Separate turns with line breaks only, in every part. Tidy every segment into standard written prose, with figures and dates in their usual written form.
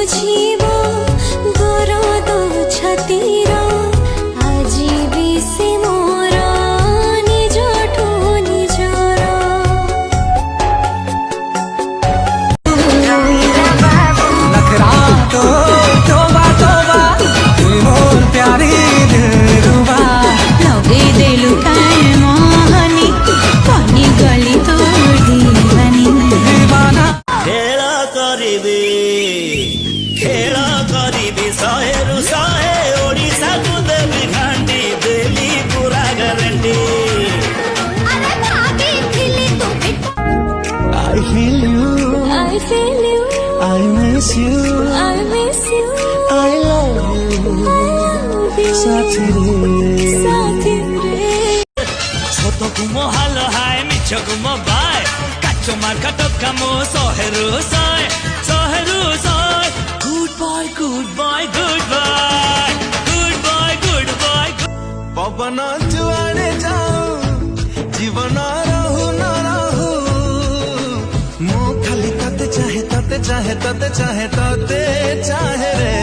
बुझिबो दर्द छातीर आजी भी से मोर निजठो निजर
नखरा तो तोबा तोबा तुई मोर प्यारी दिलरुबा
लगे देलु काए मोहनी पानी गली तो दीवानी
दीवाना
खेल करीबी शहेरु शहे ओडिशा को देवी घाटी देली पूरा guarantee
I feel you
I feel you
I miss you
I miss you
I love you साथी रे
साथी रे
ছোট কুমো হাল হায় মিছ কুমো বাই কাচো মার কাটো কামো শহেরু শয় শহেরু শয় good boy good boy good boy good boy good boy
पवन जुआड़े जाऊं जीवन रहू न रहू मो खाली तते चाहे तते चाहे तते चाहे तते चाहे रे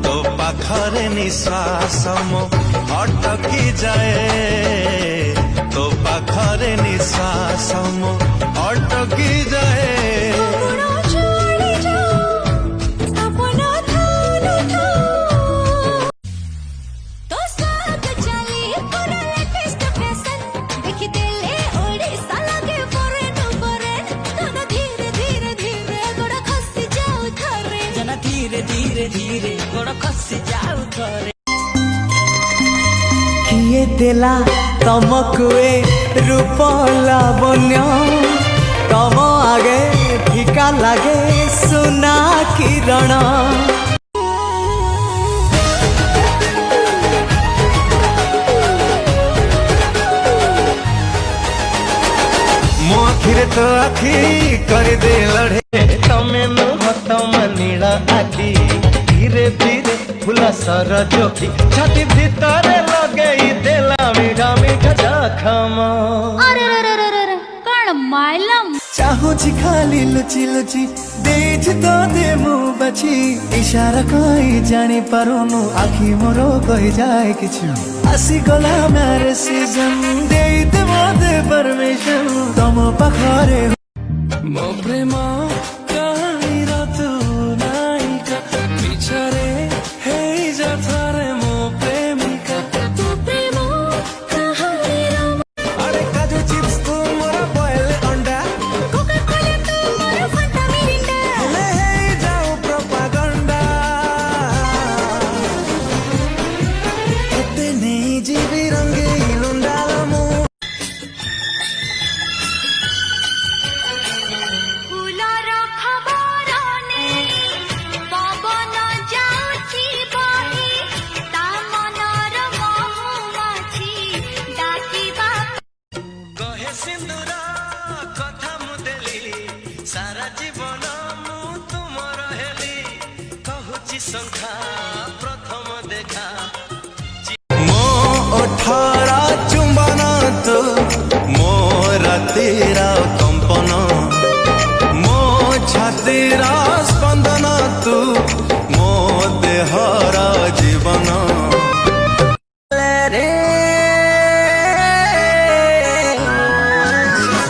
तो पाखरे निश्वास मो अटकी जाए तो पाखरे निश्वास मो अटकी जाए
अपना छोड़ी जाओ अपना थानो था तो साग चली पूरा लेटेस्ट फैशन देखी देले ओडिशा लगे फॉरेन फॉरेन तो धीरे धीरे धीरे गोड़ा खसी जाओ थरे
जना धीरे धीरे धीरे गोड़ खसी जाऊ थरे
किए देला तमको ए रूप लावण्य तम आगे फीका लागे सुना किरण मो आखिरे तो आखि कर दे लड़े तमे नुह तम नीला आखि धीरे धीरे फुला सर जोखी छाती भीतर लगे देला मीठा मीठा जखम
अरे रे रे रे रे कण माइलम
चाहूची खाली लुची लुची देछ तो दे मुँह बची इशारा कही जानी पारुनु आखि मोर कही जाए किछु आसी गला मेरे सीजन दे दे मोदे परमिशन तम पाखरे मो प्रेम कहानी तू नायिका पिछरे हे जाथारे मो प्रेमिका
तू प्रेम कहानी राम
अरे काजू चिप्स तू मोरा बॉयल अंडा
कोका कोला तू मोर फंटा मिरिंडा
ले हे जाओ प्रोपागंडा एते नहीं जीवी रंगे लुंडाला मु
फूलर खबर नहीं पवन जाउची बही ता मनर महुमाछी डाकिबा
कहे सिंदूर कथा मुदेली सारा जीवन मु तुमर हेली कहूची संख्या प्रथम देखा
मो अठारा चुंबन तू मो रातीरा कंपन मो छातीरा स्पंदन तू मो देहर जीवन रे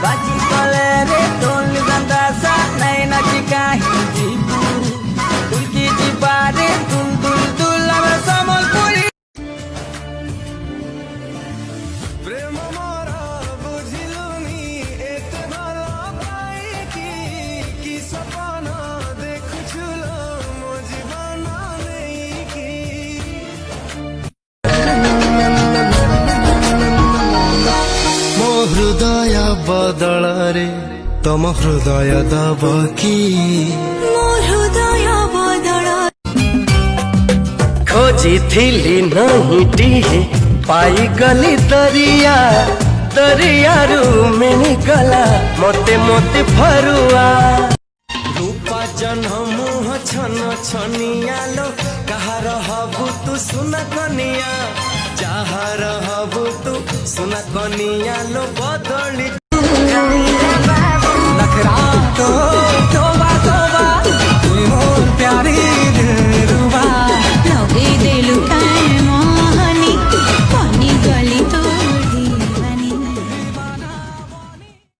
बाजी कले रे ढोल बंदासा नहीं नाची काहे जीबू उनकी जीवारे दुल दुल दुल हमर समलपुरी प्रेम मोरा बुझिलुनी एते भला भाई की सपना देखुछुलो मो जीवन नहीं की मो हृदय बदल रे तम हृदय दब की
मोर हृदय बदल
खोजी थिली नहीं टीहे पाई गली दरिया दरियारू मिनी गला मोते मोते फरुआ रूपा जन मुह छन छनियालो कहार हबु तू सुना कनिया जहार हबु तू सुना कनिया लो बदली नखरा तो